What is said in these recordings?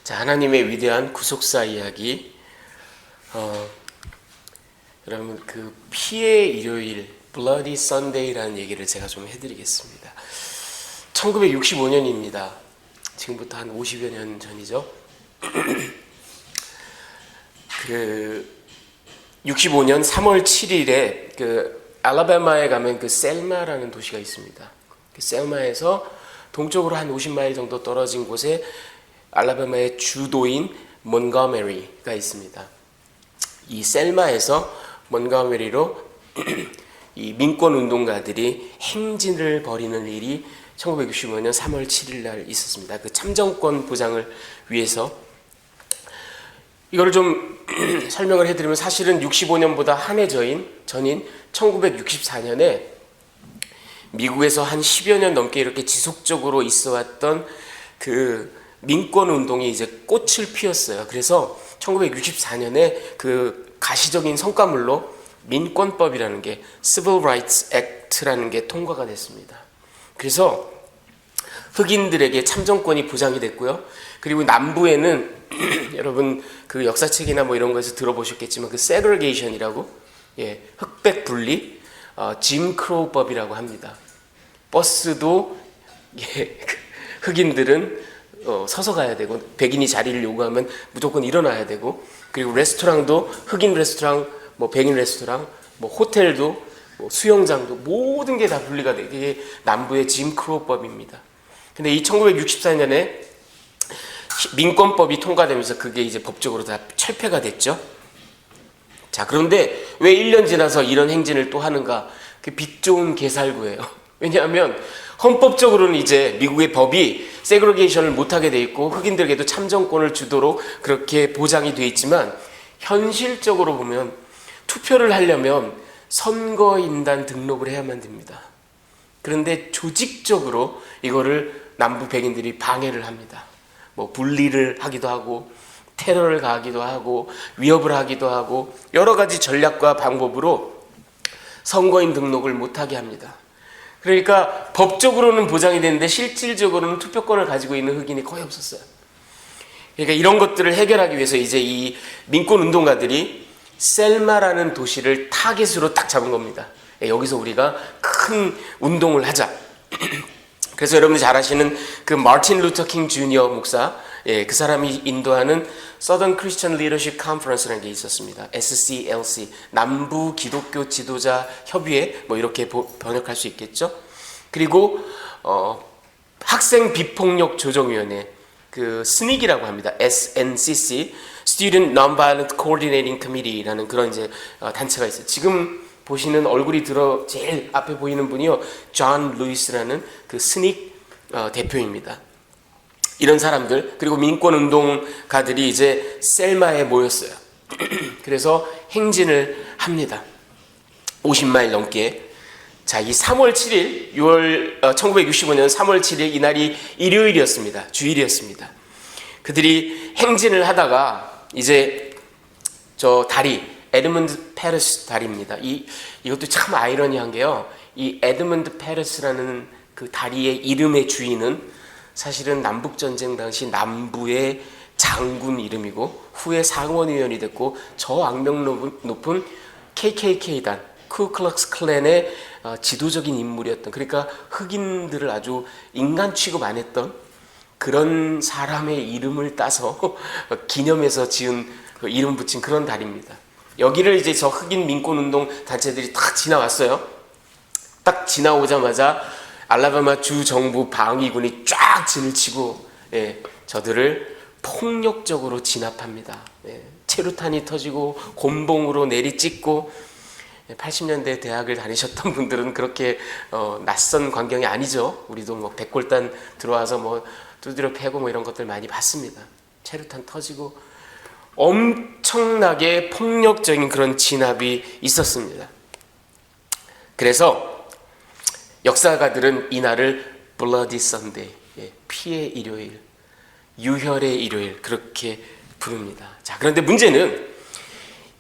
자, 하나님의 위대한 구속사 이야기. 여러분, 그 피의 일요일, Bloody Sunday라는 얘기를 제가 좀 해드리겠습니다. 1965년입니다. 지금부터 한 50여 년 전이죠. 그 65년 3월 7일에 그 알라바마에 가면 그 셀마라는 도시가 있습니다. 그 셀마에서 동쪽으로 한 50마일 정도 떨어진 곳에 알라바마의 주도인 몬거메리가 있습니다. 이 셀마에서 몬거메리로 이 민권 운동가들이 행진을 벌이는 일이 1965년 3월 7일 날 있었습니다. 그 참정권 보장을 위해서. 이거를 좀 설명을 해드리면, 사실은 65년보다 한 해 전인 1964년에 미국에서 한 10여 년 넘게 이렇게 지속적으로 있어왔던 그 민권 운동이 이제 꽃을 피웠어요. 그래서 1964년에 그 가시적인 성과물로 민권법이라는 게, Civil Rights Act라는 게 통과가 됐습니다. 그래서 흑인들에게 참정권이 보장이 됐고요. 그리고 남부에는 여러분 그 역사책이나 뭐 이런 거에서 들어보셨겠지만, 그 segregation이라고, 흑백 분리, 짐 크로우법이라고 합니다. 버스도 흑인들은 서서 가야 되고, 백인이 자리를 요구하면 무조건 일어나야 되고, 그리고 레스토랑도 흑인 레스토랑, 뭐 백인 레스토랑, 뭐 호텔도, 뭐 수영장도 모든 게 다 분리가 돼. 이게 남부의 짐 크로우법입니다. 근데 이 1964년에 민권법이 통과되면서 그게 이제 법적으로 다 철폐가 됐죠. 자, 그런데 왜 1년 지나서 이런 행진을 또 하는가? 그 빛 좋은 개살구예요. 왜냐하면 헌법적으로는 이제 미국의 법이 세그리게이션을 못하게 돼 있고, 흑인들에게도 참정권을 주도록 그렇게 보장이 돼 있지만, 현실적으로 보면 투표를 하려면 선거인단 등록을 해야만 됩니다. 그런데 조직적으로 이거를 남부 백인들이 방해를 합니다. 뭐 분리를 하기도 하고, 테러를 가하기도 하고, 위협을 하기도 하고, 여러 가지 전략과 방법으로 선거인 등록을 못하게 합니다. 그러니까 법적으로는 보장이 되는데 실질적으로는 투표권을 가지고 있는 흑인이 거의 없었어요. 그러니까 이런 것들을 해결하기 위해서 이제 이 민권 운동가들이 셀마라는 도시를 타겟으로 딱 잡은 겁니다. 여기서 우리가 큰 운동을 하자. 그래서 여러분이 잘 아시는 그 마틴 루터 킹 주니어 목사, 그 사람이 인도하는 Southern Christian Leadership Conference라는 게 있었습니다. SCLC, 남부 기독교 지도자 협의회, 뭐 이렇게 번역할 수 있겠죠. 그리고 학생 비폭력 조정위원회, 그 SNCC라고 합니다. SNCC, Student Nonviolent Coordinating Committee라는 그런 이제 단체가 있어요. 지금 보시는 얼굴이 제일 앞에 보이는 분이요, 존 루이스라는 그 스닉 대표입니다. 이런 사람들, 그리고 민권운동가들이 이제 셀마에 모였어요. 그래서 행진을 합니다. 50마일 넘게. 자, 이 3월 7일, 1965년 3월 7일, 이날이 일요일이었습니다. 주일이었습니다. 그들이 행진을 하다가 이제 저 다리, 에드먼드 페리스 다리입니다. 이것도 참 아이러니한 게요, 이 에드먼드 페리스라는 그 다리의 이름의 주인은 사실은 남북전쟁 당시 남부의 장군 이름이고, 후에 상원의원이 됐고, 저 악명 높은 KKK단, 쿠클럭스 클랜의 지도적인 인물이었던, 그러니까 흑인들을 아주 인간 취급 안 했던 그런 사람의 이름을 따서 기념해서 지은, 이름 붙인 그런 다리입니다. 여기를 이제 저 흑인 민권운동 단체들이 딱 지나왔어요. 딱 지나오자마자 알라바마 주 정부 방위군이 쫙 진을 치고, 저들을 폭력적으로 진압합니다. 체류탄이 터지고 곤봉으로 내리찍고. 80년대 대학을 다니셨던 분들은 그렇게 낯선 광경이 아니죠. 우리도 뭐 백골단 들어와서 뭐 두드려 패고 뭐 이런 것들 많이 봤습니다. 체류탄 터지고 엄청나게 폭력적인 그런 진압이 있었습니다. 그래서 역사가들은 이날을 Bloody Sunday, 피의 일요일, 유혈의 일요일, 그렇게 부릅니다. 자, 그런데 문제는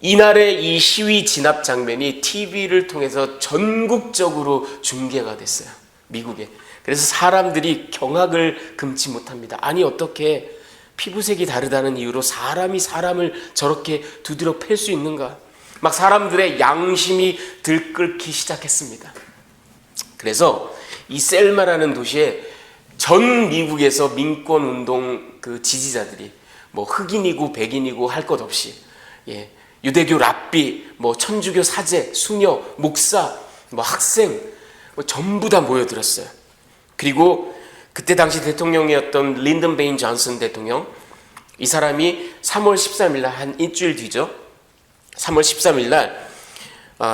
이날의 이 시위 진압 장면이 TV를 통해서 전국적으로 중계가 됐어요. 미국에. 그래서 사람들이 경악을 금치 못합니다. 아니, 어떻게 피부색이 다르다는 이유로 사람이 사람을 저렇게 두드려 팰 수 있는가? 막 사람들의 양심이 들끓기 시작했습니다. 그래서 이 셀마라는 도시에 전 미국에서 민권 운동 그 지지자들이 뭐 흑인이고 백인이고 할 것 없이, 예, 유대교 랍비, 뭐 천주교 사제, 수녀, 목사, 뭐 학생, 뭐 전부 다 모여들었어요. 그리고 그때 당시 대통령이었던 린든 베인 존슨 대통령, 이 사람이 3월 13일 날, 한 일주일 뒤죠, 3월 13일 날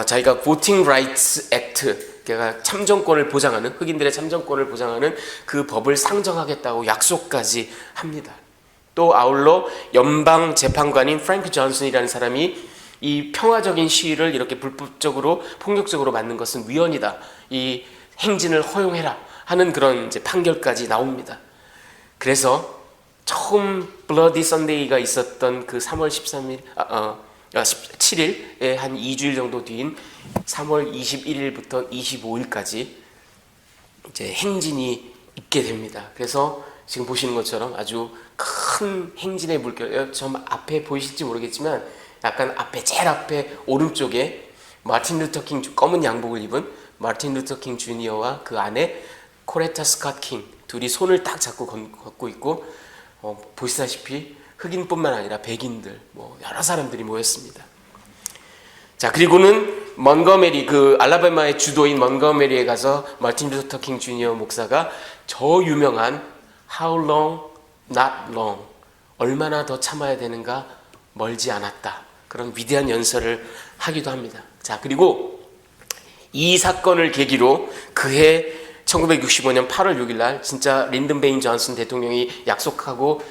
자기가 Voting Rights Act, 그러니까 참정권을 보장하는, 흑인들의 참정권을 보장하는 그 법을 상정하겠다고 약속까지 합니다. 또 아울러 연방 재판관인 프랭크 존슨이라는 사람이 이 평화적인 시위를 이렇게 불법적으로 폭력적으로 만든 것은 위헌이다, 이 행진을 허용해라 하는 그런 이제 판결까지 나옵니다. 그래서 처음 블러디 선데이가 있었던 그 3월 13일 17일에 한 2주일 정도 뒤인 3월 21일부터 25일까지 이제 행진이 있게 됩니다. 그래서 지금 보시는 것처럼 아주 큰 행진의 물결, 좀 앞에 보이실지 모르겠지만 약간 앞에, 제일 앞에 오른쪽에 마틴 루터 킹, 검은 양복을 입은 마틴 루터 킹 주니어와 그 안에 코레타 스캇 킹, 둘이 손을 딱 잡고 걷고 있고, 보시다시피 흑인뿐만 아니라 백인들, 뭐 여러 사람들이 모였습니다. 자, 그리고는 먼거메리, 그 알라바마의 주도인 먼거메리에 가서 마틴 루터 킹 주니어 목사가 저 유명한 How long, not long, 얼마나 더 참아야 되는가, 멀지 않았다, 그런 위대한 연설을 하기도 합니다. 자, 그리고 이 사건을 계기로 그해 1965년 8월 6일 날 진짜 린든 베인 존슨 대통령이 약속하고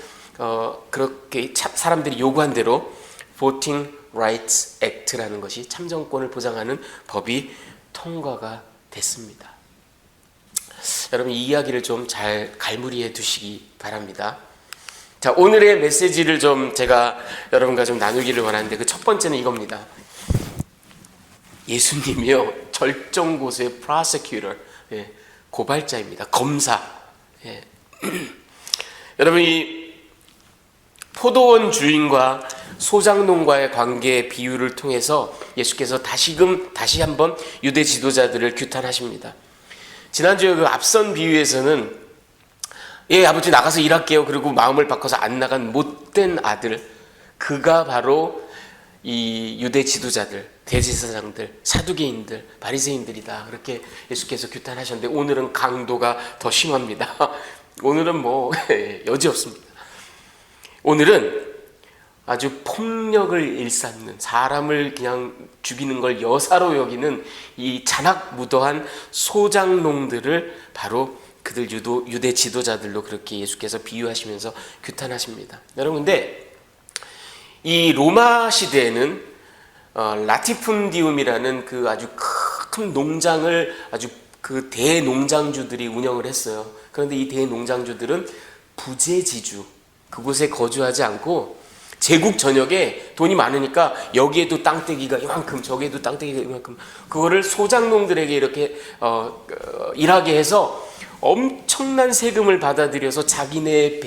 그렇게 사람들이 요구한 대로 Voting Rights Act라는 것이, 참정권을 보장하는 법이 통과가 됐습니다. 여러분, 이 이야기를 좀 잘 갈무리해 두시기 바랍니다. 자, 오늘의 메시지를 좀 제가 여러분과 좀 나누기를 원하는데, 그 첫 번째는 이겁니다. 예수님이요, 절정고수의 prosecutor, 예, 고발자입니다. 검사. 예. 여러분, 이 포도원 주인과 소장농과의 관계의 비유를 통해서 예수께서 다시 한번 유대 지도자들을 규탄하십니다. 지난주에 그 앞선 비유에서는, 예, 아버지 나가서 일할게요, 그리고 마음을 바꿔서 안 나간 못된 아들, 그가 바로 이 유대 지도자들, 대제사장들, 사두개인들, 바리새인들이다, 그렇게 예수께서 규탄하셨는데, 오늘은 강도가 더 심합니다. 오늘은 뭐 여지없습니다. 오늘은 아주 폭력을 일삼는, 사람을 그냥 죽이는 걸 여사로 여기는 이 잔악무도한 소장농들을 바로 그들 유대 지도자들로 그렇게 예수께서 비유하시면서 규탄하십니다. 여러분, 근데 이 로마 시대에는 라티푼디움이라는 그 아주 큰 농장을 아주 그 대농장주들이 운영을 했어요. 그런데 이 대농장주들은 부재지주, 그곳에 거주하지 않고 제국 전역에 돈이 많으니까 여기에도 땅떼기가 이만큼, 저기에도 땅떼기가 이만큼, 그거를 소장농들에게 이렇게 일하게 해서 엄청난 세금을 받아들여서 자기네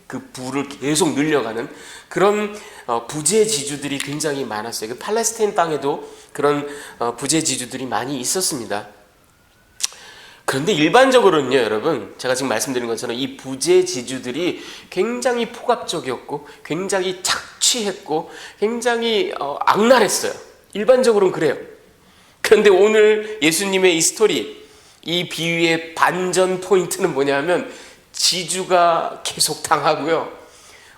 그 부를 계속 늘려가는 그런 부재지주들이 굉장히 많았어요. 그 팔레스타인 땅에도 그런 부재지주들이 많이 있었습니다. 그런데 일반적으로는요, 여러분, 제가 지금 말씀드린 것처럼 이 부재지주들이 굉장히 폭압적이었고, 굉장히 착취했고, 굉장히 악랄했어요. 일반적으로는 그래요. 그런데 오늘 예수님의 이 스토리, 이 비유의 반전 포인트는 뭐냐면, 지주가 계속 당하고요,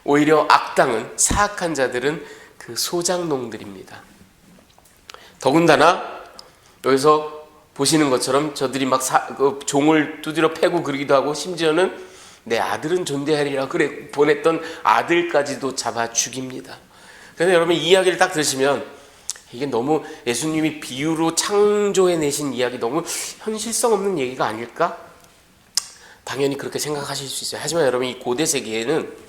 오히려 악당은, 사악한 자들은 그 소장농들입니다. 더군다나 여기서 보시는 것처럼 저들이 막 종을 두드려 패고 그러기도 하고, 심지어는 내 아들은 존대하리라 그래 보냈던 아들까지도 잡아 죽입니다. 그런데 여러분, 이 이야기를 딱 들으시면 이게 너무 예수님이 비유로 창조해내신 이야기, 너무 현실성 없는 얘기가 아닐까? 당연히 그렇게 생각하실 수 있어요. 하지만 여러분, 이 고대 세계에는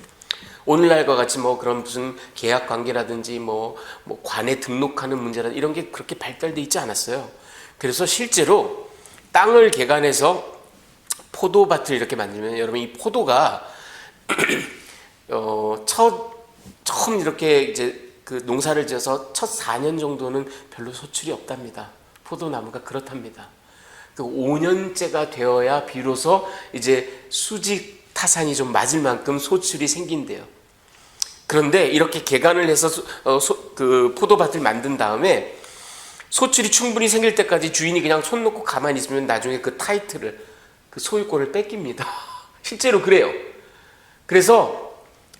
오늘날과 같이 뭐 그런 무슨 계약 관계라든지 뭐 관에 등록하는 문제라든지 이런 게 그렇게 발달돼 있지 않았어요. 그래서 실제로 땅을 개간해서 포도밭을 이렇게 만들면, 여러분, 이 포도가 처음 이렇게 이제 그 농사를 지어서 첫 4년 정도는 별로 소출이 없답니다. 포도나무가 그렇답니다. 그 5년째가 되어야 비로소 이제 수직 타산이 좀 맞을 만큼 소출이 생긴대요. 그런데 이렇게 개간을 해서 그 포도밭을 만든 다음에 소출이 충분히 생길 때까지 주인이 그냥 손 놓고 가만히 있으면 나중에 그 타이틀을, 그 소유권을 뺏깁니다. 실제로 그래요. 그래서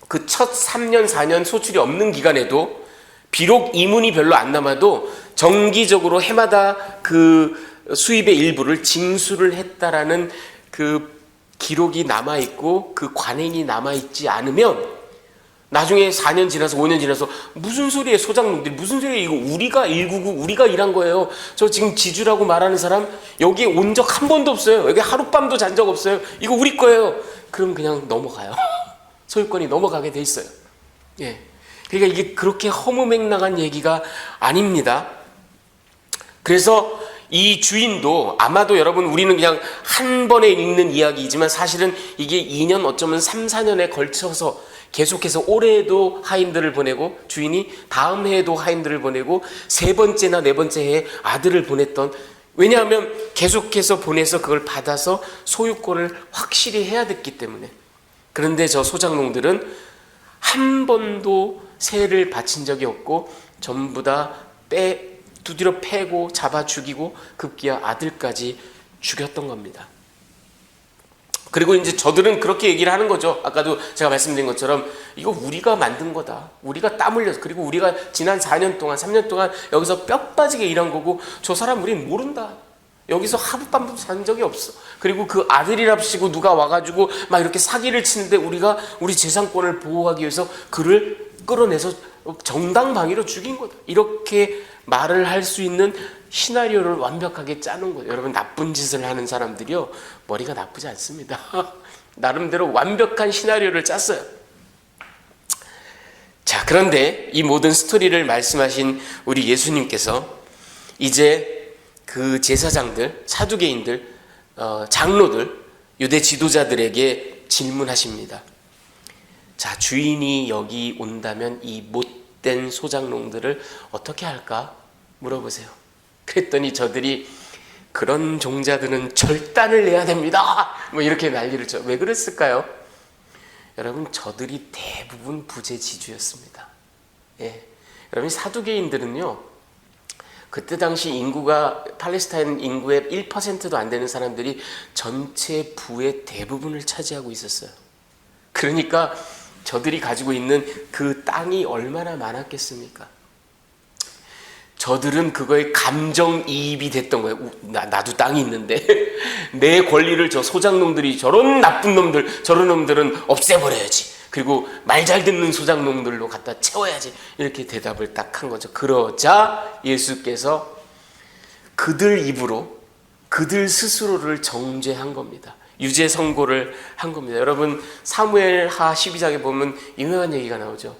그 첫 3년, 4년 소출이 없는 기간에도 비록 이문이 별로 안 남아도 정기적으로 해마다 그 수입의 일부를 징수를 했다라는 그 기록이 남아있고 그 관행이 남아있지 않으면 나중에 4년 지나서 5년 지나서 무슨 소리예요, 소장농들이 무슨 소리예요, 이거 우리가 199 우리가 일한 거예요, 저 지금 지주라고 말하는 사람 여기에 온 적 한 번도 없어요, 여기 하룻밤도 잔 적 없어요, 이거 우리 거예요. 그럼 그냥 넘어가요. 소유권이 넘어가게 돼 있어요. 예. 그러니까 이게 그렇게 허무맹랑한 얘기가 아닙니다. 그래서 이 주인도 아마도 여러분, 우리는 그냥 한 번에 읽는 이야기이지만 사실은 이게 2년 어쩌면 3, 4년에 걸쳐서 계속해서 올해에도 하인들을 보내고 주인이 다음 해에도 하인들을 보내고 세 번째나 네 번째 해에 아들을 보냈던, 왜냐하면 계속해서 보내서 그걸 받아서 소유권을 확실히 해야 됐기 때문에. 그런데 저 소장농들은 한 번도 세를 바친 적이 없고 전부 다 두드려 패고 잡아 죽이고 급기야 아들까지 죽였던 겁니다. 그리고 이제 저들은 그렇게 얘기를 하는 거죠. 아까도 제가 말씀드린 것처럼 이거 우리가 만든 거다, 우리가 땀 흘려서, 그리고 우리가 지난 4년 동안 3년 동안 여기서 뼈 빠지게 일한 거고 저 사람 우린 모른다, 여기서 하룻밤도 잔 적이 없어. 그리고 그 아들이랍시고 누가 와가지고 막 이렇게 사기를 치는데 우리가 우리 재산권을 보호하기 위해서 그를 끌어내서 정당방위로 죽인 거다, 이렇게 말을 할 수 있는 시나리오를 완벽하게 짜는 거예요. 여러분, 나쁜 짓을 하는 사람들이요, 머리가 나쁘지 않습니다. 나름대로 완벽한 시나리오를 짰어요. 자, 그런데 이 모든 스토리를 말씀하신 우리 예수님께서 이제 그 제사장들, 사두개인들, 장로들, 유대 지도자들에게 질문하십니다. 자, 주인이 여기 온다면 이 못된 소장농들을 어떻게 할까 물어보세요. 그랬더니 저들이 그런 종자들은 절단을 내야 됩니다, 뭐 이렇게 난리를 쳐. 왜 그랬을까요? 여러분, 저들이 대부분 부재지주였습니다. 예. 여러분, 사두개인들은요, 그때 당시 인구가 팔레스타인 인구의 1%도 안 되는 사람들이 전체 부의 대부분을 차지하고 있었어요. 그러니까 저들이 가지고 있는 그 땅이 얼마나 많았겠습니까? 저들은 그거에 감정이입이 됐던 거예요. 나도 땅이 있는데 내 권리를 저 소장농들이, 저런 나쁜 놈들, 저런 놈들은 없애버려야지, 그리고 말 잘 듣는 소장농들로 갖다 채워야지, 이렇게 대답을 딱 한 거죠. 그러자 예수께서 그들 입으로 그들 스스로를 정죄한 겁니다. 유죄 선고를 한 겁니다. 여러분, 사무엘하 12장에 보면 유명한 얘기가 나오죠.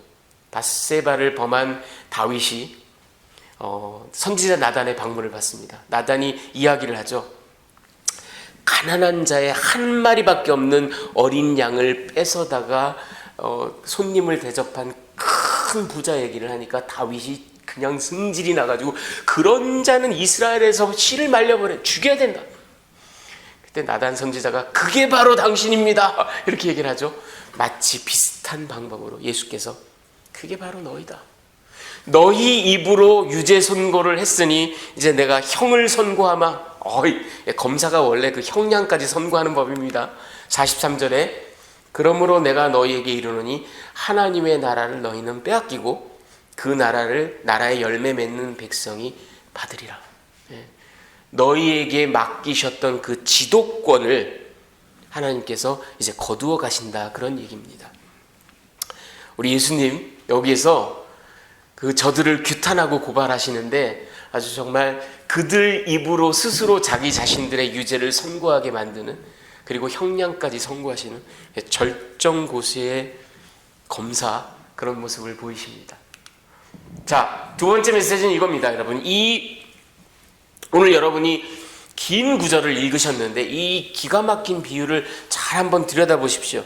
밧세바를 범한 다윗이 선지자 나단의 방문을 받습니다. 나단이 이야기를 하죠. 가난한 자의 한 마리밖에 없는 어린 양을 뺏어다가 손님을 대접한 큰 부자 얘기를 하니까 다윗이 그냥 승질이 나가지고 그런 자는 이스라엘에서 씨를 말려버려, 죽여야 된다. 그때 나단 선지자가 그게 바로 당신입니다, 이렇게 얘기를 하죠. 마치 비슷한 방법으로 예수께서 그게 바로 너희다, 너희 입으로 유죄 선고를 했으니 이제 내가 형을 선고하마. 검사가 원래 그 형량까지 선고하는 법입니다. 43절에 그러므로 내가 너희에게 이르노니 하나님의 나라를 너희는 빼앗기고 그 나라의 열매 맺는 백성이 받으리라. 너희에게 맡기셨던 그 지도권을 하나님께서 이제 거두어 가신다, 그런 얘기입니다. 우리 예수님 여기에서 그 저들을 규탄하고 고발하시는데 아주 정말 그들 입으로 스스로 자기 자신들의 유죄를 선고하게 만드는, 그리고 형량까지 선고하시는 절정고수의 검사, 그런 모습을 보이십니다. 자, 두 번째 메시지는 이겁니다. 여러분, 오늘 여러분이 긴 구절을 읽으셨는데 이 기가 막힌 비유를 잘 한번 들여다보십시오.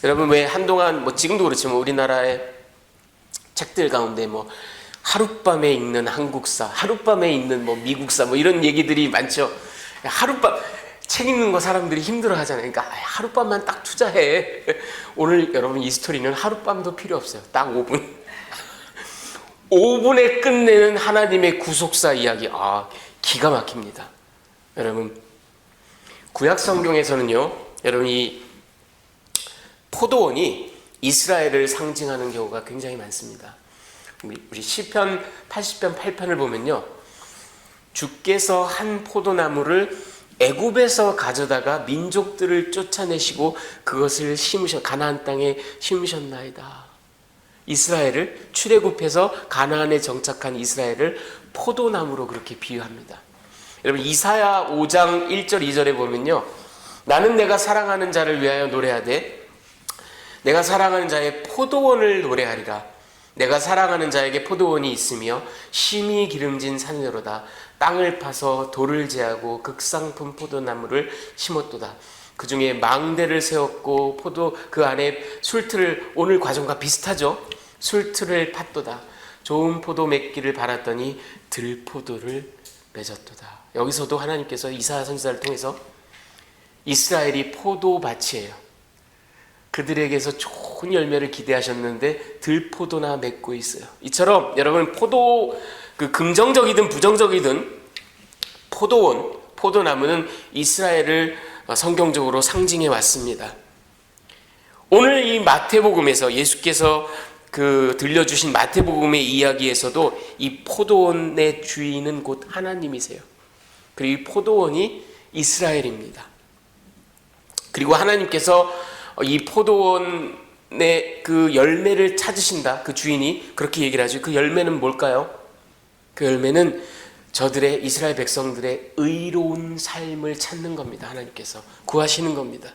여러분 왜 한동안 지금도 그렇지만 우리나라의 책들 가운데 하룻밤에 읽는 한국사, 하룻밤에 읽는 미국사 이런 얘기들이 많죠. 하룻밤 책 읽는 거 사람들이 힘들어 하잖아요. 그러니까 하룻밤만 딱 투자해. 오늘 여러분 이 스토리는 하룻밤도 필요 없어요. 딱 5분. 5분에 끝내는 하나님의 구속사 이야기. 기가 막힙니다. 여러분 구약 성경에서는요, 여러분 이 포도원이 이스라엘을 상징하는 경우가 굉장히 많습니다. 우리 시편 80편 8편을 보면요, 주께서 한 포도나무를 애굽에서 가져다가 민족들을 쫓아내시고 그것을 가나안 땅에 심으셨나이다. 이스라엘을 출애굽해서 가나안에 정착한 이스라엘을 포도나무로 그렇게 비유합니다. 여러분 이사야 5장 1절 2절에 보면요, 나는 내가 사랑하는 자를 위하여 노래하되 내가 사랑하는 자의 포도원을 노래하리라. 내가 사랑하는 자에게 포도원이 있으며 심히 기름진 산으로다. 땅을 파서 돌을 제하고 극상품 포도나무를 심었도다. 그 중에 망대를 세웠고 그 안에 술틀을, 오늘 과정과 비슷하죠. 술틀을 팠도다. 좋은 포도 맺기를 바랐더니 들포도를 맺었도다. 여기서도 하나님께서 이사야 선지자를 통해서 이스라엘이 포도밭이에요. 그들에게서 좋은 열매를 기대하셨는데 들포도나 맺고 있어요. 이처럼 여러분 긍정적이든 부정적이든 포도나무는 이스라엘을 성경적으로 상징해 왔습니다. 오늘 이 마태복음에서 예수께서 들려주신 마태복음의 이야기에서도 이 포도원의 주인은 곧 하나님이세요. 그리고 이 포도원이 이스라엘입니다. 그리고 하나님께서 이 포도원의 그 열매를 찾으신다. 그 주인이 그렇게 얘기를 하죠. 그 열매는 뭘까요? 그 열매는 저들의 이스라엘 백성들의 의로운 삶을 찾는 겁니다. 하나님께서 구하시는 겁니다.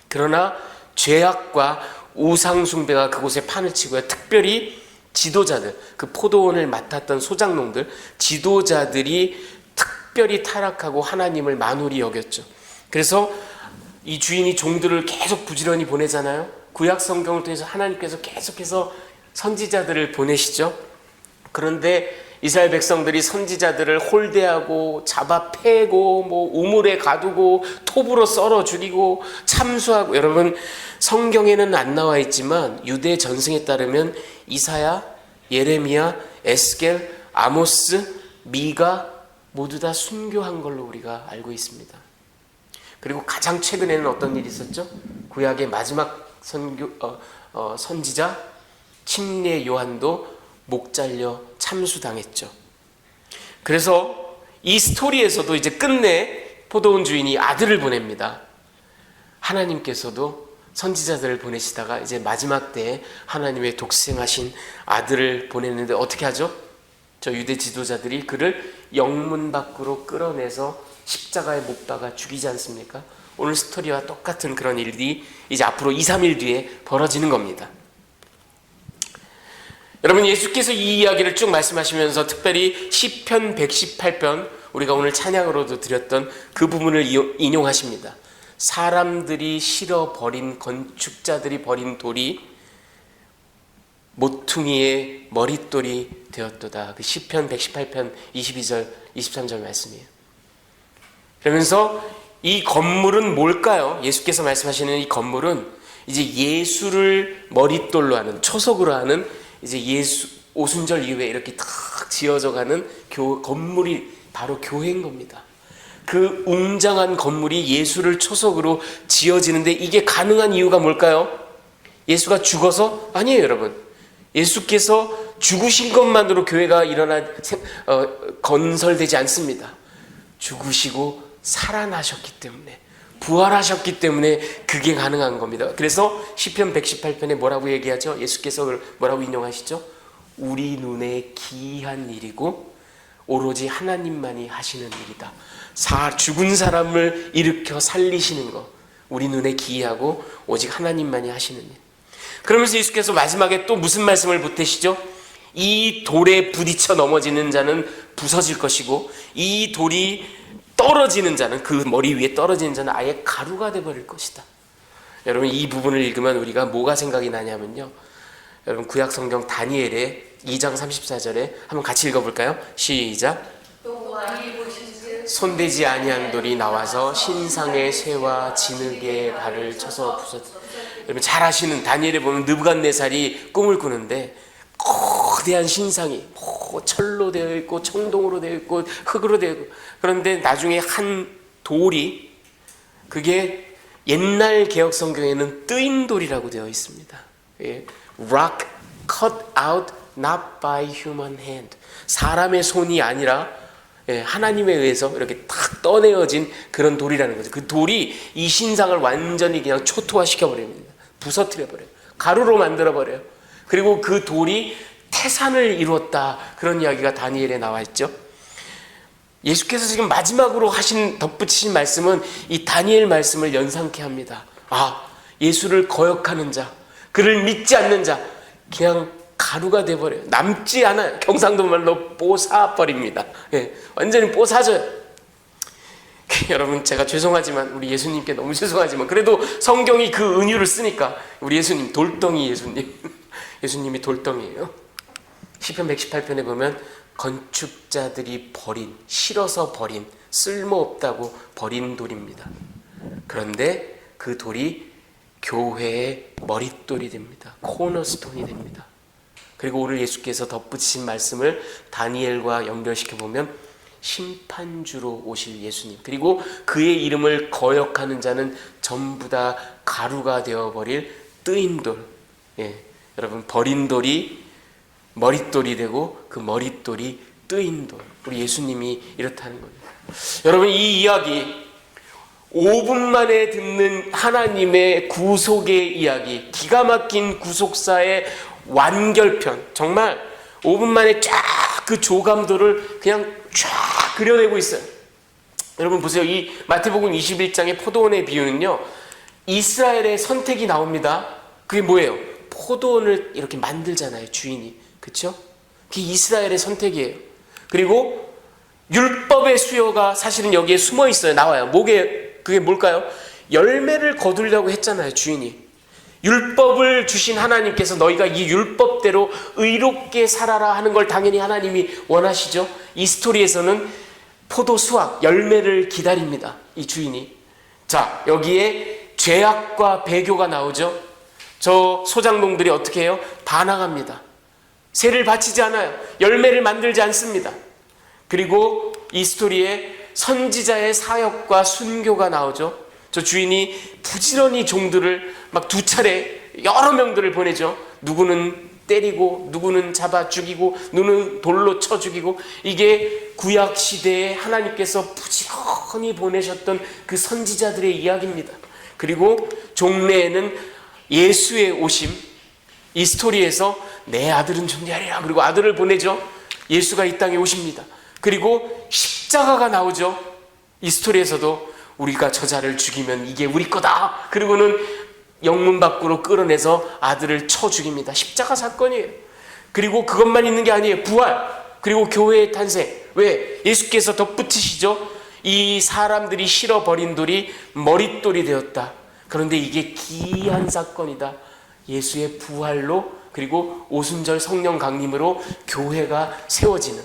그러나 죄악과 우상숭배가 그곳에 판을 치고요. 특별히 지도자들, 그 포도원을 맡았던 소장농들, 지도자들이 특별히 타락하고 하나님을 만홀히 여겼죠. 그래서 이 주인이 종들을 계속 부지런히 보내잖아요. 구약 성경을 통해서 하나님께서 계속해서 선지자들을 보내시죠. 그런데 이스라엘 백성들이 선지자들을 홀대하고 잡아 패고 우물에 가두고 톱으로 썰어 죽이고 참수하고, 여러분 성경에는 안 나와 있지만 유대 전승에 따르면 이사야, 예레미야, 에스겔, 아모스, 미가 모두 다 순교한 걸로 우리가 알고 있습니다. 그리고 가장 최근에는 어떤 일이 있었죠? 구약의 마지막 선지자 침례 요한도 목 잘려 참수당했죠. 그래서 이 스토리에서도 이제 끝내 포도원 주인이 아들을 보냅니다. 하나님께서도 선지자들을 보내시다가 이제 마지막 때에 하나님의 독생하신 아들을 보냈는데 어떻게 하죠? 저 유대 지도자들이 그를 영문 밖으로 끌어내서 십자가에 못 박아 죽이지 않습니까? 오늘 스토리와 똑같은 그런 일이 이제 앞으로 2, 3일 뒤에 벌어지는 겁니다. 여러분 예수께서 이 이야기를 쭉 말씀하시면서 특별히 시편 118편, 우리가 오늘 찬양으로도 드렸던 그 부분을 인용하십니다. 사람들이 실어 버린, 건축자들이 버린 돌이 모퉁이의 머릿돌이 되었도다. 그 시편 118편 22절 23절 말씀이에요. 그러면서 이 건물은 뭘까요? 예수께서 말씀하시는 이 건물은 이제 예수를 머릿돌로 하는, 초석으로 하는 이제 예수 오순절 이후에 이렇게 탁 지어져 가는 건물이 바로 교회인 겁니다. 그 웅장한 건물이 예수를 초석으로 지어지는데 이게 가능한 이유가 뭘까요? 예수가 죽어서? 아니에요, 여러분. 예수께서 죽으신 것만으로 교회가 건설되지 않습니다. 죽으시고 살아나셨기 때문에, 부활하셨기 때문에 그게 가능한 겁니다. 그래서 시편 118편에 뭐라고 얘기하죠? 예수께서 뭐라고 인용하시죠? 우리 눈에 기이한 일이고 오로지 하나님만이 하시는 일이다. 죽은 사람을 일으켜 살리시는 것, 우리 눈에 기이하고 오직 하나님만이 하시는 일. 그러면서 예수께서 마지막에 또 무슨 말씀을 보태시죠? 이 돌에 부딪혀 넘어지는 자는 부서질 것이고 이 돌이 떨어지는 자는, 그 머리 위에 떨어지는 자는 아예 가루가 되어버릴 것이다. 여러분 이 부분을 읽으면 우리가 뭐가 생각이 나냐면요, 여러분 구약 성경 다니엘의 2장 34절에 한번 같이 읽어볼까요? 시작. 또 많이 보신즉 손대지 아니한 돌이 나와서 신상의 쇠와 진흙의 발을 쳐서 부쉈다. 여러분 잘 아시는 다니엘에 보면 느부갓네살이 꿈을 꾸는데 거대한 신상이 철로 되어 있고 청동으로 되어 있고 흙으로 되어 있고, 그런데 나중에 한 돌이, 그게 옛날 개혁 성경에는 뜨인 돌이라고 되어 있습니다. 예. Rock cut out not by human hand. 사람의 손이 아니라 하나님에 의해서 이렇게 탁 떠내어진 그런 돌이라는 거죠. 그 돌이 이 신상을 완전히 그냥 초토화시켜 버립니다. 부서뜨려 버려요. 가루로 만들어 버려요. 그리고 그 돌이 태산을 이루었다, 그런 이야기가 다니엘에 나와 있죠. 예수께서 지금 마지막으로 덧붙이신 말씀은 이 다니엘 말씀을 연상케 합니다. 예수를 거역하는 자, 그를 믿지 않는 자, 그냥 가루가 돼버려요. 남지 않아요. 경상도 말로 뽀사버립니다. 완전히 뽀사져요. 여러분 제가 죄송하지만, 우리 예수님께 너무 죄송하지만, 그래도 성경이 그 은유를 쓰니까, 우리 예수님 돌덩이 예수님이 돌덩이에요. 시편 118편에 보면 건축자들이 실어서 버린, 쓸모없다고 버린 돌입니다. 그런데 그 돌이 교회의 머릿돌이 됩니다. 코너스톤이 됩니다. 그리고 오늘 예수께서 덧붙이신 말씀을 다니엘과 연결시켜 보면 심판주로 오실 예수님, 그리고 그의 이름을 거역하는 자는 전부 다 가루가 되어버릴 뜨인 돌. 여러분 버린 돌이 머릿돌이 되고 그 머릿돌이 뜨인 돌. 우리 예수님이 이렇다는 겁니다. 여러분 이 이야기 5분 만에 듣는 하나님의 구속의 이야기, 기가 막힌 구속사의 완결편, 정말 5분 만에 쫙 그 조감도를 그냥 쫙 그려내고 있어요. 여러분 보세요. 이 마태복음 21장의 포도원의 비유는요, 이스라엘의 선택이 나옵니다. 그게 뭐예요? 포도원을 이렇게 만들잖아요, 주인이. 그렇죠? 그게 이스라엘의 선택이에요. 그리고 율법의 수요가 사실은 여기에 숨어 있어요. 나와요. 그게 뭘까요? 열매를 거두려고 했잖아요, 주인이. 율법을 주신 하나님께서 너희가 이 율법대로 의롭게 살아라 하는 걸 당연히 하나님이 원하시죠. 이 스토리에서는 포도 수확, 열매를 기다립니다, 이 주인이. 자, 여기에 죄악과 배교가 나오죠. 저 소장농들이 어떻게 해요? 반항합니다. 새를 바치지 않아요. 열매를 만들지 않습니다. 그리고 이 스토리에 선지자의 사역과 순교가 나오죠. 저 주인이 부지런히 종들을 막 2차례 여러 명들을 보내죠. 누구는 때리고, 누구는 잡아 죽이고, 누구는 돌로 쳐 죽이고. 이게 구약 시대에 하나님께서 부지런히 보내셨던 그 선지자들의 이야기입니다. 그리고 종래에는 예수의 오심, 이 스토리에서 내 아들은 존재하리라. 그리고 아들을 보내죠. 예수가 이 땅에 오십니다. 그리고 십자가가 나오죠. 이 스토리에서도 우리가 저자를 죽이면 이게 우리 거다. 그리고는 영문 밖으로 끌어내서 아들을 쳐 죽입니다. 십자가 사건이에요. 그리고 그것만 있는 게 아니에요. 부활, 그리고 교회의 탄생. 왜? 예수께서 덧붙이시죠. 이 사람들이 실어버린 돌이 머릿돌이 되었다. 그런데 이게 기이한 사건이다. 예수의 부활로, 그리고 오순절 성령 강림으로 교회가 세워지는,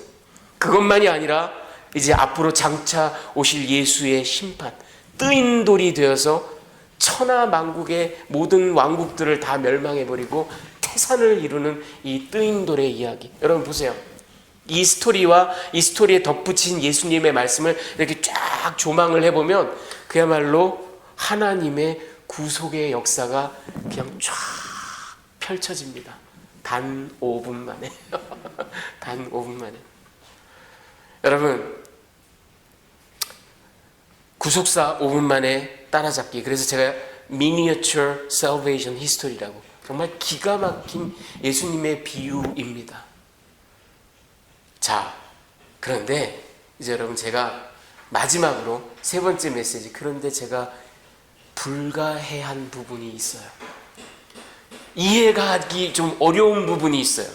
그것만이 아니라 이제 앞으로 장차 오실 예수의 심판, 뜨인 돌이 되어서 천하만국의 모든 왕국들을 다 멸망해버리고 태산을 이루는 이 뜨인 돌의 이야기. 여러분 보세요. 이 스토리와 이 스토리에 덧붙인 예수님의 말씀을 이렇게 쫙 조망을 해보면 그야말로 하나님의 구속의 역사가 그냥 쫙 펼쳐집니다. 단 5분 만에. 단 5분 만에. 여러분, 구속사 5분 만에 따라잡기. 그래서 제가 Miniature Salvation History라고, 정말 기가 막힌 예수님의 비유입니다. 자, 그런데 이제 여러분 제가 마지막으로 세 번째 메시지, 그런데 제가 불가해한 부분이 있어요. 이해가 하기 좀 어려운 부분이 있어요.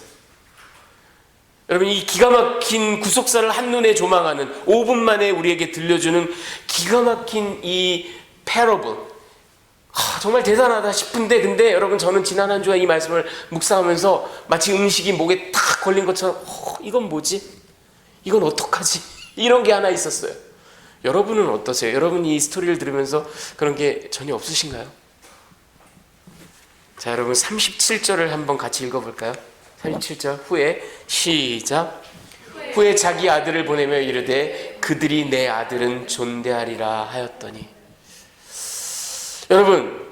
여러분 이 기가 막힌 구속사를 한눈에 조망하는 5분 만에 우리에게 들려주는 기가 막힌 이 패러블, 정말 대단하다 싶은데, 근데 여러분, 저는 지난 한 주간 이 말씀을 묵상하면서 마치 음식이 목에 탁 걸린 것처럼 이건 뭐지? 이건 어떡하지? 이런 게 하나 있었어요. 여러분은 어떠세요? 여러분이 이 스토리를 들으면서 그런 게 전혀 없으신가요? 자, 여러분 37절을 한번 같이 읽어볼까요? 37절 후에 시작. 후에 자기 아들을 보내며 이르되 그들이 내 아들은 존대하리라 하였더니. 여러분,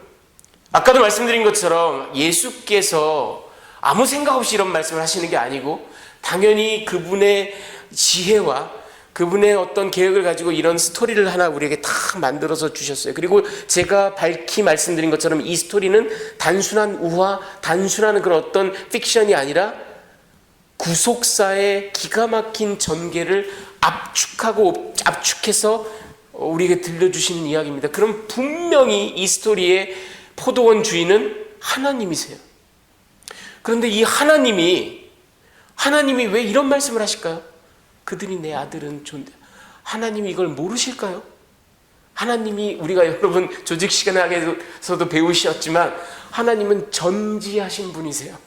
아까도 말씀드린 것처럼 예수께서 아무 생각 없이 이런 말씀을 하시는 게 아니고 당연히 그분의 지혜와 그분의 어떤 계획을 가지고 이런 스토리를 하나 우리에게 딱 만들어서 주셨어요. 그리고 제가 밝히 말씀드린 것처럼 이 스토리는 단순한 우화, 단순한 그런 어떤 픽션이 아니라 구속사의 기가 막힌 전개를 압축해서 우리에게 들려주시는 이야기입니다. 그럼 분명히 이 스토리의 포도원 주인은 하나님이세요. 그런데 이 하나님이 왜 이런 말씀을 하실까요? 그들이 내 아들은 존대. 하나님이 이걸 모르실까요? 하나님이, 우리가 여러분 조직 시간에서도 배우셨지만 하나님은 전지하신 분이세요.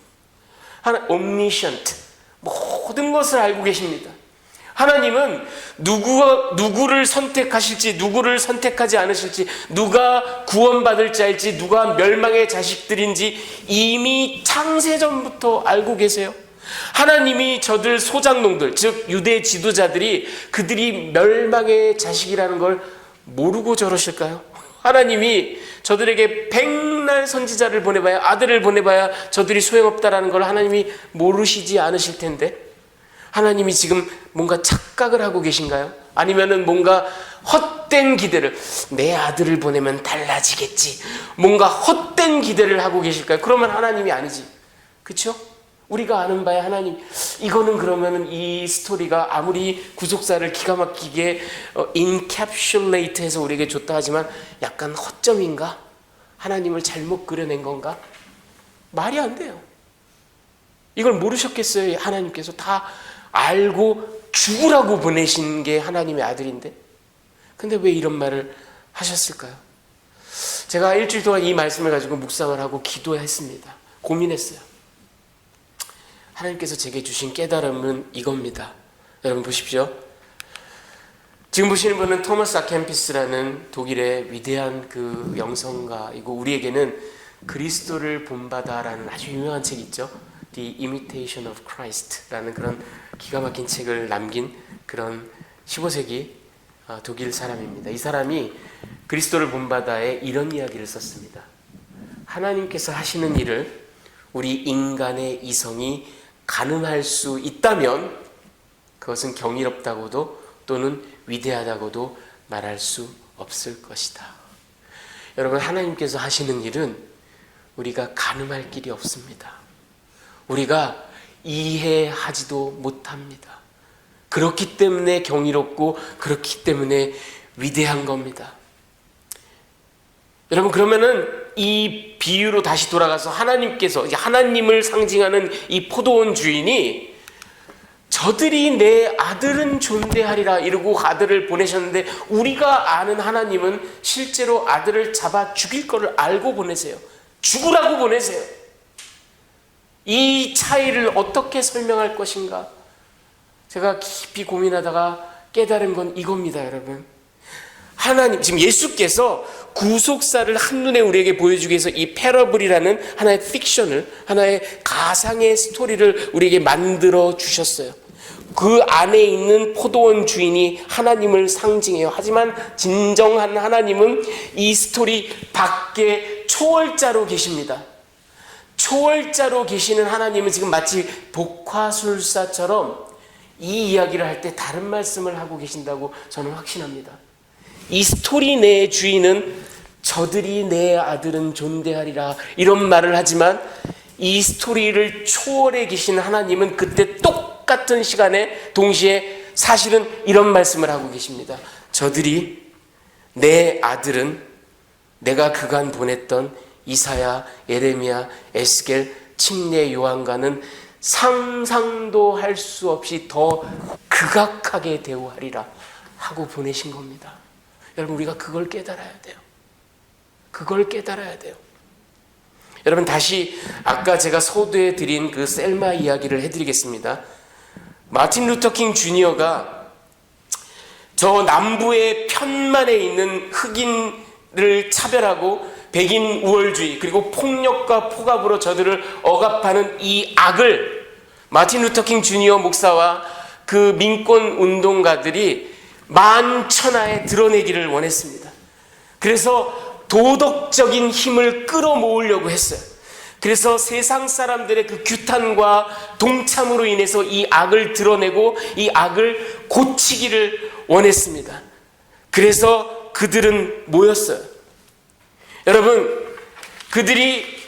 omniscient, 모든 것을 알고 계십니다. 하나님은 누구를 선택하실지, 누구를 선택하지 않으실지, 누가 구원받을 자일지, 누가 멸망의 자식들인지 이미 창세전부터 알고 계세요. 하나님이 저들 소장농들, 즉 유대 지도자들이 그들이 멸망의 자식이라는 걸 모르고 저러실까요? 하나님이 저들에게 백날 선지자를 보내봐야, 아들을 보내봐야 저들이 소용없다라는 걸 하나님이 모르시지 않으실 텐데, 하나님이 지금 뭔가 착각을 하고 계신가요? 아니면은 뭔가 헛된 기대를, 내 아들을 보내면 달라지겠지, 뭔가 헛된 기대를 하고 계실까요? 그러면 하나님이 아니지. 그렇죠? 우리가 아는 바에 하나님, 이거는 그러면은 이 스토리가 아무리 구속사를 기가 막히게 인캡슐레이트 해서 우리에게 줬다 하지만 약간 허점인가? 하나님을 잘못 그려낸 건가? 말이 안 돼요. 이걸 모르셨겠어요? 하나님께서 다 알고 죽으라고 보내신 게 하나님의 아들인데. 근데 왜 이런 말을 하셨을까요? 제가 일주일 동안 이 말씀을 가지고 묵상을 하고 기도했습니다. 고민했어요. 하나님께서 제게 주신 깨달음은 이겁니다. 여러분 보십시오. 지금 보시는 분은 토마스 아켐피스라는 독일의 위대한 그 영성가이고, 우리에게는 그리스도를 본받아라는 아주 유명한 책이 있죠. The Imitation of Christ라는 그런 기가 막힌 책을 남긴 그런 15세기 독일 사람입니다. 이 사람이 그리스도를 본받아에 이런 이야기를 썼습니다. 하나님께서 하시는 일을 우리 인간의 이성이 가늠할 수 있다면 그것은 경이롭다고도 또는 위대하다고도 말할 수 없을 것이다. 여러분, 하나님께서 하시는 일은 우리가 가늠할 길이 없습니다. 우리가 이해하지도 못합니다. 그렇기 때문에 경이롭고 그렇기 때문에 위대한 겁니다. 여러분, 그러면은 이 비유로 다시 돌아가서 하나님께서, 하나님을 상징하는 이 포도원 주인이 저들이 내 아들은 존대하리라 이러고 아들을 보내셨는데, 우리가 아는 하나님은 실제로 아들을 잡아 죽일 거를 알고 보내세요. 죽으라고 보내세요. 이 차이를 어떻게 설명할 것인가? 제가 깊이 고민하다가 깨달은 건 이겁니다, 여러분. 하나님, 지금 예수께서 구속사를 한눈에 우리에게 보여주기 위해서 이 패러블이라는 하나의 픽션을, 하나의 가상의 스토리를 우리에게 만들어 주셨어요. 그 안에 있는 포도원 주인이 하나님을 상징해요. 하지만 진정한 하나님은 이 스토리 밖에 초월자로 계십니다. 초월자로 계시는 하나님은 지금 마치 복화술사처럼 이 이야기를 할 때 다른 말씀을 하고 계신다고 저는 확신합니다. 이 스토리 내의 주인은 저들이 내 아들은 존대하리라 이런 말을 하지만, 이 스토리를 초월해 계신 하나님은 그때 똑같은 시간에 동시에 사실은 이런 말씀을 하고 계십니다. 저들이, 내 아들은 내가 그간 보냈던 이사야, 예레미야, 에스겔, 침례 요한과는 상상도 할 수 없이 더 극악하게 대우하리라 하고 보내신 겁니다. 여러분, 우리가 그걸 깨달아야 돼요. 그걸 깨달아야 돼요. 여러분, 다시 아까 제가 서두에 드린 그 셀마 이야기를 해드리겠습니다. 마틴 루터 킹 주니어가 저 남부의 편만에 있는 흑인을 차별하고 백인 우월주의 그리고 폭력과 폭압으로 저들을 억압하는 이 악을 마틴 루터 킹 주니어 목사와 그 민권 운동가들이 만천하에 드러내기를 원했습니다. 그래서 도덕적인 힘을 끌어모으려고 했어요. 그래서 세상 사람들의 그 규탄과 동참으로 인해서 이 악을 드러내고 이 악을 고치기를 원했습니다. 그래서 그들은 모였어요. 여러분, 그들이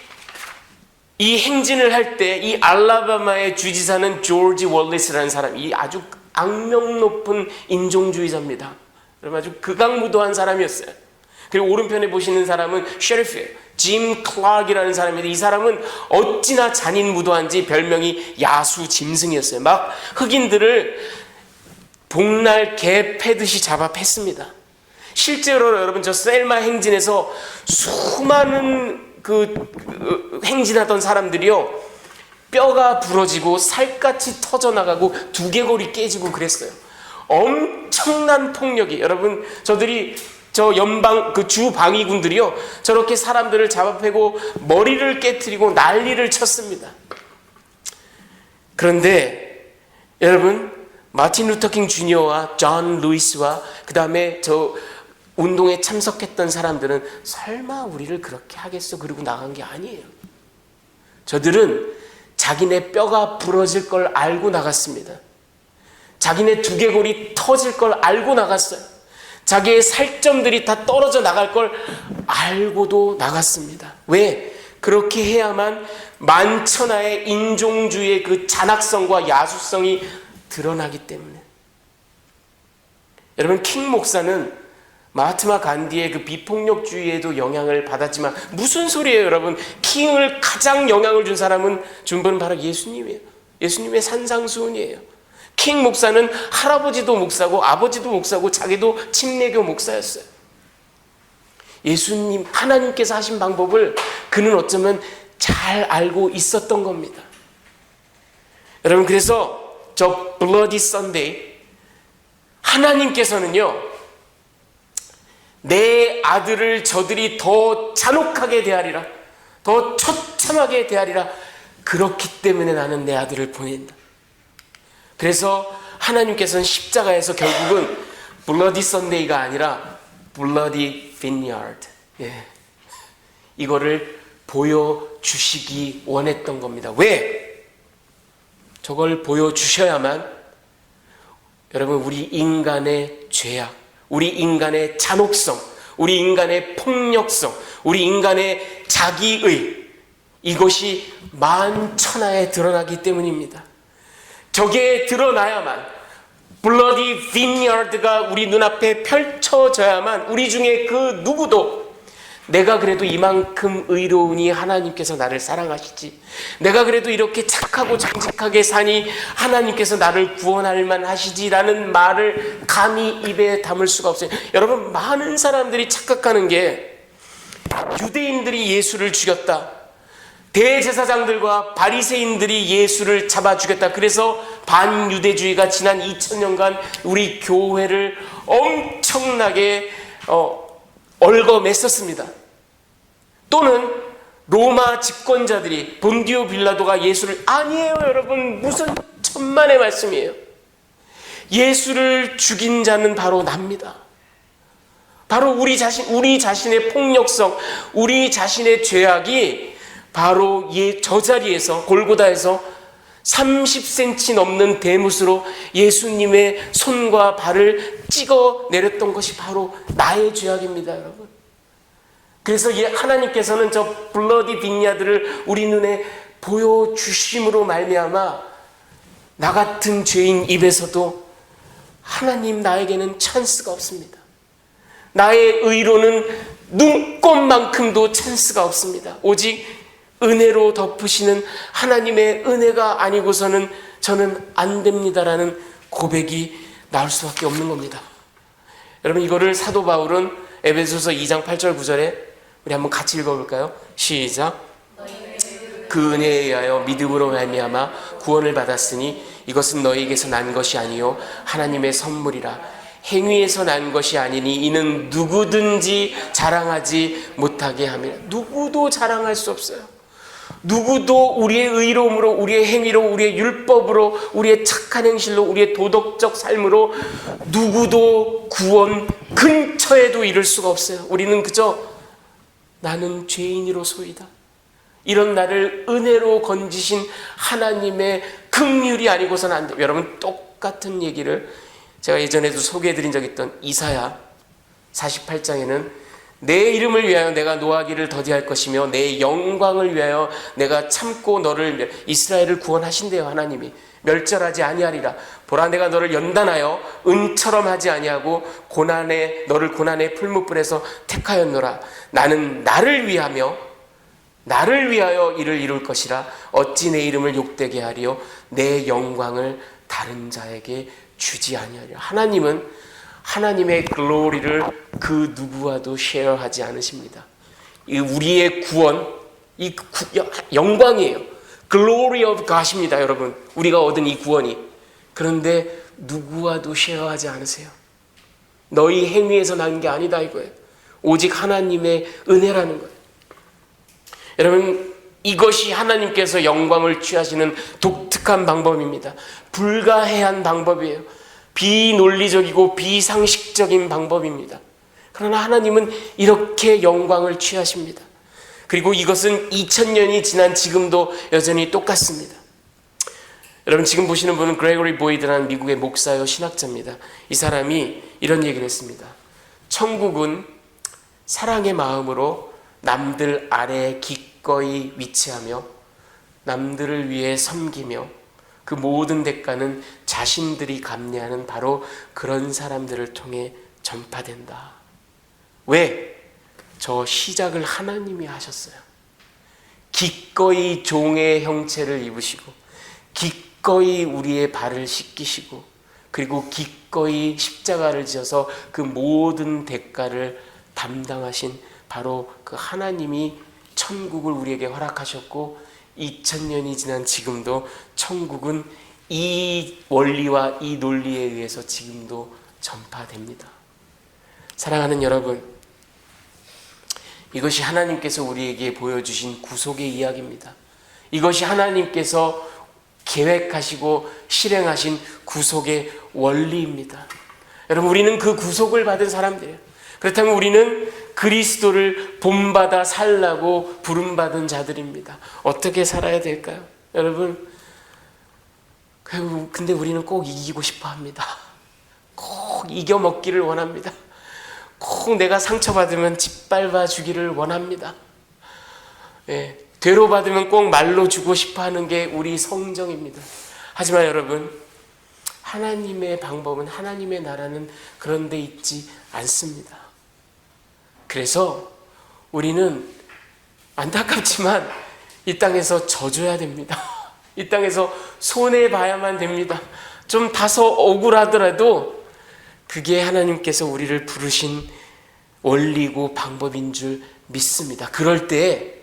이 행진을 할 때 이 알라바마의 주지사는 조지 월리스라는 사람, 이 아주 악명 높은 인종주의자입니다. 여러분, 아주 극악무도한 사람이었어요. 그리고 오른편에 보시는 사람은 셰리프예요. 짐 클락이라는 사람인데 이 사람은 어찌나 잔인무도한지 별명이 야수 짐승이었어요. 막 흑인들을 복날 개 패듯이 잡아 팼습니다. 실제로 여러분, 저 셀마 행진에서 수많은 행진하던 사람들이요, 뼈가 부러지고 살갗이 터져나가고 두개골이 깨지고 그랬어요. 엄청난 폭력이, 여러분, 저들이 저 연방 주 방위군들이요, 저렇게 사람들을 잡아 패고 머리를 깨트리고 난리를 쳤습니다. 그런데 여러분, 마틴 루터 킹 주니어와 존 루이스와 그 다음에 저 운동에 참석했던 사람들은 설마 우리를 그렇게 하겠어 그러고 나간 게 아니에요. 저들은 자기네 뼈가 부러질 걸 알고 나갔습니다. 자기네 두개골이 터질 걸 알고 나갔어요. 자기의 살점들이 다 떨어져 나갈 걸 알고도 나갔습니다. 왜? 그렇게 해야만 만천하의 인종주의의 그 잔악성과 야수성이 드러나기 때문에. 여러분, 킹 목사는 마하트마 간디의 그 비폭력주의에도 영향을 받았지만 무슨 소리예요, 여러분? 킹을 가장 영향을 준 분은 바로 예수님이에요. 예수님의 산상수훈이에요. 킹 목사는 할아버지도 목사고 아버지도 목사고 자기도 침례교 목사였어요. 예수님, 하나님께서 하신 방법을 그는 어쩌면 잘 알고 있었던 겁니다. 여러분, 그래서 저 블러디 선데이, 하나님께서는요, 내 아들을 저들이 더 잔혹하게 대하리라, 더 처참하게 대하리라, 그렇기 때문에 나는 내 아들을 보낸다. 그래서 하나님께서는 십자가에서 결국은 블러디 선데이가 아니라 블러디 빈야드, 이거를 보여주시기 원했던 겁니다. 왜? 저걸 보여주셔야만 여러분, 우리 인간의 죄악, 우리 인간의 잔혹성, 우리 인간의 폭력성, 우리 인간의 자기의, 이것이 만천하에 드러나기 때문입니다. 저게 드러나야만, 블러디 빈야드가 우리 눈앞에 펼쳐져야만 우리 중에 그 누구도 내가 그래도 이만큼 의로우니 하나님께서 나를 사랑하시지, 내가 그래도 이렇게 착하고 정직하게 사니 하나님께서 나를 구원할 만하시지라는 말을 감히 입에 담을 수가 없어요. 여러분, 많은 사람들이 착각하는 게 유대인들이 예수를 죽였다, 대제사장들과 바리새인들이 예수를 잡아 죽였다, 그래서 반유대주의가 지난 2000년간 우리 교회를 엄청나게 얽어맸었습니다. 또는 로마 집권자들이, 본디오 빌라도가 예수를, 아니에요 여러분, 무슨 천만의 말씀이에요. 예수를 죽인 자는 바로 납니다. 바로 우리 자신의 폭력성, 우리 자신의 죄악이 바로 저 자리에서, 골고다에서 30cm 넘는 대못으로 예수님의 손과 발을 찍어 내렸던 것이 바로 나의 죄악입니다, 여러분. 그래서 하나님께서는 저 블러디 빈야드를 우리 눈에 보여주심으로 말미암아 나 같은 죄인 입에서도 하나님, 나에게는 찬스가 없습니다. 나의 의로는 눈꼽만큼도 찬스가 없습니다. 오직 은혜로 덮으시는 하나님의 은혜가 아니고서는 저는 안 됩니다라는 고백이 나올 수밖에 없는 겁니다. 여러분, 이거를 사도 바울은 에베소서 2장 8절 9절에 우리 한번 같이 읽어볼까요? 시작. 그 은혜에 의하여 믿음으로 말미암아 구원을 받았으니 이것은 너희에게서 난 것이 아니요 하나님의 선물이라. 행위에서 난 것이 아니니 이는 누구든지 자랑하지 못하게 함이라. 누구도 자랑할 수 없어요. 누구도 우리의 의로움으로, 우리의 행위로, 우리의 율법으로, 우리의 착한 행실로, 우리의 도덕적 삶으로 누구도 구원 근처에도 이를 수가 없어요. 우리는 그저 나는 죄인이로소이다, 이런 나를 은혜로 건지신 하나님의 긍휼이 아니고서는 안 돼요. 여러분, 똑같은 얘기를 제가 예전에도 소개해드린 적이 있던 이사야 48장에는 내 이름을 위하여 내가 노하기를 더디할 것이며 내 영광을 위하여 내가 참고 너를, 이스라엘을 구원하신대요. 하나님이 멸절하지 아니하리라. 보라, 내가 너를 연단하여 은처럼 하지 아니하고 너를 고난의 풀무불에서 택하였노라. 나는 나를 위하여 이를 이룰 것이라. 어찌 내 이름을 욕되게 하리요 내 영광을 다른 자에게 주지 아니하리라. 하나님은 하나님의 글로리를 그 누구와도 쉐어하지 않으십니다. 이 우리의 구원, 영광이에요. Glory of God입니다, 여러분. 우리가 얻은 이 구원이. 그런데 누구와도 쉐어하지 않으세요. 너희 행위에서 난 게 아니다 이거예요. 오직 하나님의 은혜라는 거예요. 여러분, 이것이 하나님께서 영광을 취하시는 독특한 방법입니다. 불가해한 방법이에요. 비논리적이고 비상식적인 방법입니다. 그러나 하나님은 이렇게 영광을 취하십니다. 그리고 이것은 2000년이 지난 지금도 여전히 똑같습니다. 여러분, 지금 보시는 분은 그레고리 보이드라는 미국의 목사요 신학자입니다. 이 사람이 이런 얘기를 했습니다. 천국은 사랑의 마음으로 남들 아래 기꺼이 위치하며 남들을 위해 섬기며 그 모든 대가는 자신들이 감내하는 바로 그런 사람들을 통해 전파된다. 왜? 저 시작을 하나님이 하셨어요. 기꺼이 종의 형체를 입으시고 기꺼이 우리의 발을 씻기시고 그리고 기꺼이 십자가를 지어서 그 모든 대가를 담당하신 바로 그 하나님이 천국을 우리에게 허락하셨고 2000년이 지난 지금도 천국은 이 원리와 이 논리에 의해서 지금도 전파됩니다. 사랑하는 여러분, 이것이 하나님께서 우리에게 보여주신 구속의 이야기입니다. 이것이 하나님께서 계획하시고 실행하신 구속의 원리입니다. 여러분, 우리는 그 구속을 받은 사람들이에요. 그렇다면 우리는 그리스도를 본받아 살라고 부름받은 자들입니다. 어떻게 살아야 될까요? 여러분, 근데 우리는 꼭 이기고 싶어 합니다. 꼭 이겨먹기를 원합니다. 꼭 내가 상처받으면 짓밟아 주기를 원합니다. 되로 받으면 꼭 말로 주고 싶어 하는 게 우리 성정입니다. 하지만 여러분, 하나님의 방법은, 하나님의 나라는 그런 데 있지 않습니다. 그래서 우리는 안타깝지만 이 땅에서 져줘야 됩니다. 이 땅에서 손해봐야만 됩니다. 좀 다소 억울하더라도 그게 하나님께서 우리를 부르신 원리고 방법인 줄 믿습니다. 그럴 때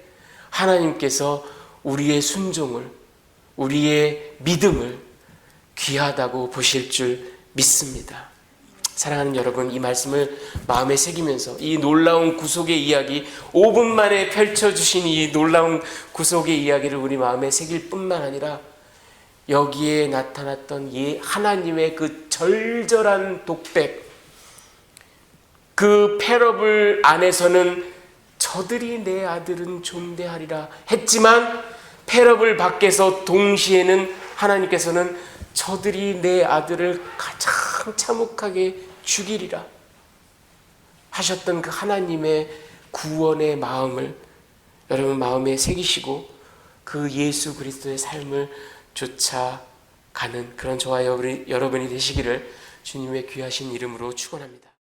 하나님께서 우리의 순종을, 우리의 믿음을 귀하다고 보실 줄 믿습니다. 사랑하는 여러분, 이 말씀을 마음에 새기면서 이 놀라운 구속의 이야기, 5분 만에 펼쳐주신 이 놀라운 구속의 이야기를 우리 마음에 새길 뿐만 아니라 여기에 나타났던 이 하나님의 그 절절한 독백, 그 패러블 안에서는 저들이 내 아들은 존대하리라 했지만 패러블 밖에서 동시에는 하나님께서는 저들이 내 아들을 가장 참혹하게 죽이리라 하셨던 그 하나님의 구원의 마음을 여러분 마음에 새기시고 그 예수 그리스도의 삶을 쫓아가는 그런 저와 여러분이 되시기를 주님의 귀하신 이름으로 축원합니다.